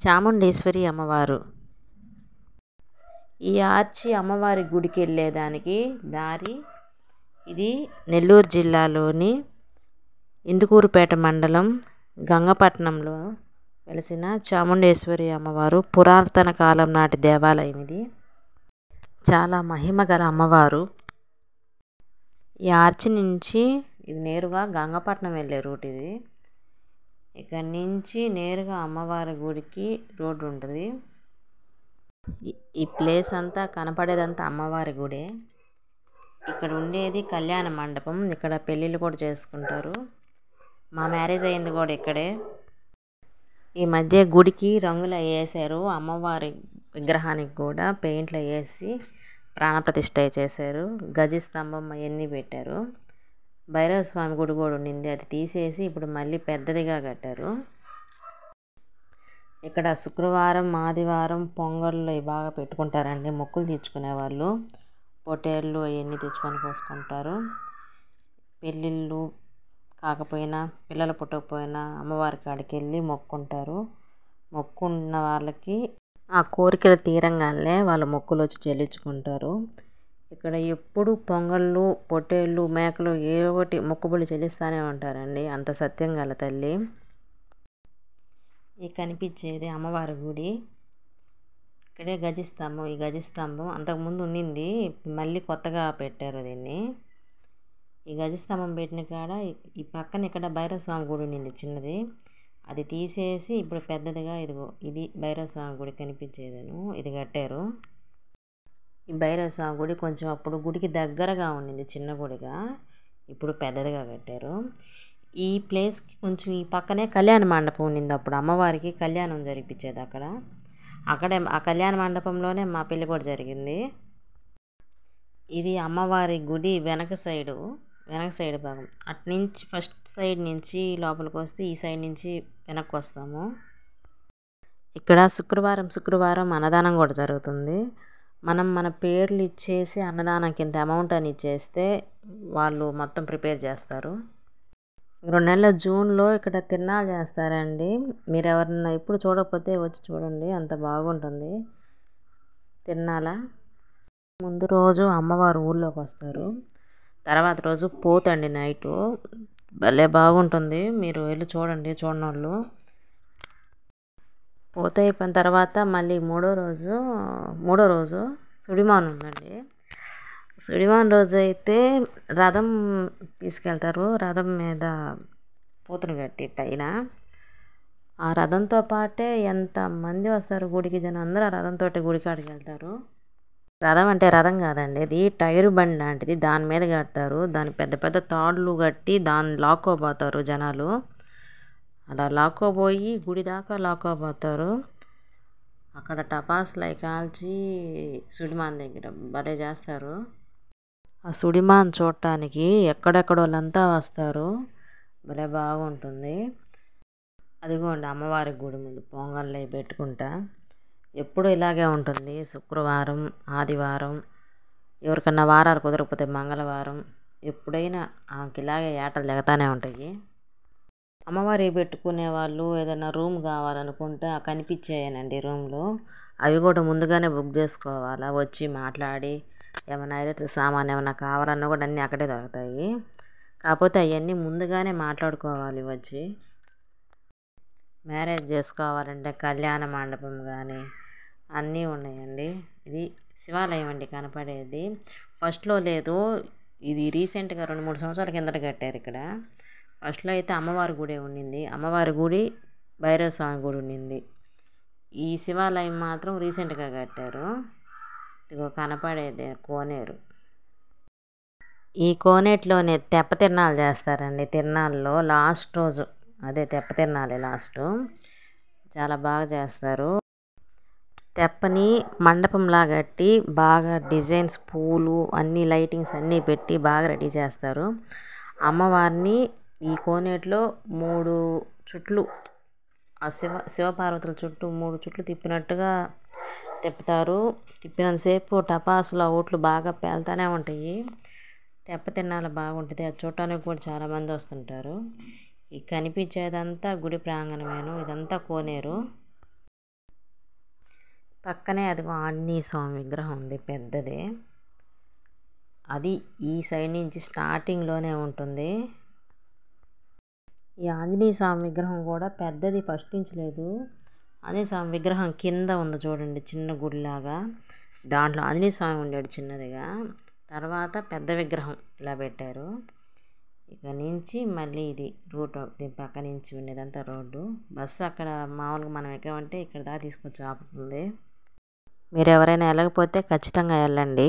చాముండేశ్వరి అమ్మవారు. ఈ ఆర్చి అమ్మవారి గుడికి వెళ్ళేదానికి దారి. ఇది నెల్లూరు జిల్లాలోని ఇందుకూరుపేట మండలం గంగపట్నంలో వెలిసిన చాముండేశ్వరి అమ్మవారు. పురాతన కాలం నాటి దేవాలయం ఇది. చాలా మహిమ గల అమ్మవారు. ఈ ఆర్చి నుంచి ఇది నేరుగా గంగపట్నం వెళ్ళే రూట్ ఇది. ఇక్కడి నుంచి నేరుగా అమ్మవారి గుడికి రోడ్డు ఉంటుంది. ఈ ప్లేస్ అంతా కనపడేదంతా అమ్మవారి గుడే. ఇక్కడ ఉండేది కళ్యాణ మండపం. ఇక్కడ పెళ్ళిళ్ళు కూడా చేసుకుంటారు. మా మ్యారేజ్ అయింది కూడా ఇక్కడే. ఈ మధ్య గుడికి రంగులు వేసారు. అమ్మవారి విగ్రహానికి కూడా పెయింట్లు వేసి ప్రాణప్రతిష్ఠ చేశారు. గజి స్తంభం అవన్నీ పెట్టారు. భైరవ స్వామి గుడి కూడా ఉండింది, అది తీసేసి ఇప్పుడు మళ్ళీ పెద్దదిగా కట్టారు. ఇక్కడ శుక్రవారం ఆదివారం పొంగళ్ళు బాగా పెట్టుకుంటారండి. మొక్కులు తీర్చుకునే వాళ్ళు పొటేళ్ళు అవన్నీ తెచ్చుకొని పోసుకుంటారు. పెళ్ళిళ్ళు కాకపోయినా పిల్లలు పుట్టకపోయినా అమ్మవారి కాడికి వెళ్ళి మొక్కుంటారు. మొక్కున్న వాళ్ళకి ఆ కోరికలు తీరంగానే వాళ్ళ మొక్కులు వచ్చి చెల్లించుకుంటారు. ఇక్కడ ఎప్పుడు పొంగళ్ళు పొట్టేళ్ళు మేకలు ఏ ఒకటి మొక్కుబడి చెల్లిస్తూనే ఉంటారండి. అంత సత్యం గల తల్లి. ఈ కనిపించేది అమ్మవారి గుడి. ఇక్కడే గజస్తంభం. ఈ గజస్తంభం అంతకుముందు ఉండింది, మళ్ళీ కొత్తగా పెట్టారు దీన్ని. ఈ గజస్తంభం పెట్టిన కాడ ఈ పక్కన ఇక్కడ భైరవ స్వామి గుడి ఉండింది చిన్నది, అది తీసేసి ఇప్పుడు పెద్దదిగా ఇదిగో ఇది భైరవ స్వామి గుడి కనిపించేదను ఇది కట్టారు. ఈ భైరవ స్వామి గుడి కొంచెం అప్పుడు గుడికి దగ్గరగా ఉండింది, చిన్న గుడిగా. ఇప్పుడు పెద్దదిగా కట్టారు. ఈ ప్లేస్కి కొంచెం ఈ పక్కనే కళ్యాణ మండపం ఉండింది. అప్పుడు అమ్మవారికి కళ్యాణం జరిపించేది అక్కడే ఆ కళ్యాణ మండపంలోనే మా పెళ్ళి కూడా జరిగింది. ఇది అమ్మవారి గుడి వెనక సైడ్ భాగం. అట్నుంచి ఫస్ట్ సైడ్ నుంచి లోపలికి వస్తే ఈ సైడ్ నుంచి వెనక్కి వస్తాము. ఇక్కడ శుక్రవారం అన్నదానం కూడా జరుగుతుంది. మనం మన పేర్లు ఇచ్చేసి అన్నదానం కింద అమౌంట్ అని ఇచ్చేస్తే వాళ్ళు మొత్తం ప్రిపేర్ చేస్తారు. 2 నెలల జూన్లో ఇక్కడ తిరునాళ్ళు చేస్తారండి. మీరు ఎవరన్నా ఇప్పుడు చూడకపోతే వచ్చి చూడండి, అంత బాగుంటుంది తిరునాళ్ళ. ముందు రోజు అమ్మవారు ఊళ్ళోకి వస్తారు, తర్వాత రోజు పోతండి నైటు. భలే బాగుంటుంది, మీరు వెళ్ళి చూడండి చూడని వాళ్ళు. పోత అయిపోయిన తర్వాత మళ్ళీ మూడో రోజు సుడిమాన్ ఉందండి. సుడిమాన్ రోజు అయితే రథం తీసుకెళ్తారు. రథం మీద పూతను కట్టి పైన ఆ రథంతో పాటే ఎంతమంది వస్తారు గుడికి, జనం అందరూ ఆ రథంతో గుడికాడికి వెళ్తారు. రథం అంటే రథం కాదండి, ఇది టైరు బండి లాంటిది. దాని మీద కడతారు, దాని పెద్ద పెద్ద తాళ్ళు కట్టి దాన్ని లాక్కోపోతారు జనాలు. అలా లాక్కోపోయి గుడి దాకా లాక్కోపోతారు. అక్కడ టపాసులు కాల్చి సుడిమాన్ దగ్గర భలే చేస్తారు. ఆ సుడిమాన్ చూడటానికి ఎక్కడెక్కడ వాళ్ళంతా వస్తారు, భలే బాగుంటుంది. అదిగోండి అమ్మవారి గుడి ముందు పొంగళ్ళు పెట్టుకుంటా. ఎప్పుడు ఇలాగే ఉంటుంది. శుక్రవారం ఆదివారం, ఎవరికన్నా వారాలు కుదరకపోతే మంగళవారం, ఎప్పుడైనా ఆమెకి ఇలాగే ఏటలు జరుగుతూనే ఉంటాయి. అమ్మవారి పెట్టుకునే వాళ్ళు ఏదైనా రూమ్ కావాలనుకుంటే కనిపించాయనండి రూమ్లు. అవి కూడా ముందుగానే బుక్ చేసుకోవాలా, వచ్చి మాట్లాడి ఏమైనా ఎలక్ట్రిక్ సామాన్ ఏమైనా కావాలన్నా కూడా అన్నీ అక్కడే దొరుకుతాయి. కాకపోతే అవన్నీ ముందుగానే మాట్లాడుకోవాలి వచ్చి. మ్యారేజ్ చేసుకోవాలంటే కళ్యాణ మండపం కానీ అన్నీ ఉన్నాయండి. ఇది శివాలయం అండి కనపడేది. ఫస్ట్లో లేదు, ఇది రీసెంట్గా 2-3 సంవత్సరాల కిందట కట్టారు ఇక్కడ. ఫస్ట్లో అయితే అమ్మవారి గుడి ఉండింది, అమ్మవారి గుడి భైరవ స్వామి గుడి ఉండింది. ఈ శివాలయం మాత్రం రీసెంట్గా కట్టారు. ఇదిగో కనపడేది కోనేరు. ఈ కోనేటిలోనే తెప్ప తిరణాలు చేస్తారండి. తిరణాల్లో లాస్ట్ రోజు అదే తెప్ప తిరణాలే లాస్ట్. చాలా బాగా చేస్తారు. తెప్పని మండపంలా కట్టి బాగా డిజైన్స్ పూలు అన్నీ లైటింగ్స్ అన్నీ పెట్టి బాగా రెడీ చేస్తారు. అమ్మవారిని ఈ కోనేటిలో 3 చుట్లు ఆ శివపార్వతుల చుట్టూ 3 చుట్లు తిప్పినట్టుగా తిప్పుతారు. తిప్పినంతసేపు టపాసులు ఓట్లు బాగా పేలుతూనే ఉంటాయి. తెప్ప తిరణాలు బాగుంటుంది, అది చూడటానికి కూడా చాలామంది వస్తుంటారు. ఈ కనిపించేదంతా గుడి ప్రాంగణమేను, ఇదంతా కోనేరు. పక్కనే అదిగో ఆంజనేయ స్వామి విగ్రహం ఉంది పెద్దది. అది ఈ సైడ్ నుంచి స్టార్టింగ్లోనే ఉంటుంది. ఈ ఆంజనేయ స్వామి విగ్రహం కూడా పెద్దది ఫస్ట్ నుంచి లేదు. ఆంజనేయ స్వామి విగ్రహం కింద ఉంది చూడండి, చిన్న గుడిలాగా. దాంట్లో ఆంజనేయ స్వామి ఉండాడు చిన్నదిగా, తర్వాత పెద్ద విగ్రహం ఇలా పెట్టారు. ఇక నుంచి మళ్ళీ ఇది రూట్, దీని పక్క నుంచి ఉండేదంతా రోడ్డు. బస్సు అక్కడ మామూలుగా మనం ఎక్కమంటే ఇక్కడ దాకా తీసుకొచ్చి ఆపుతుంది. మీరు ఎవరైనా వెళ్ళకపోతే ఖచ్చితంగా వెళ్ళండి.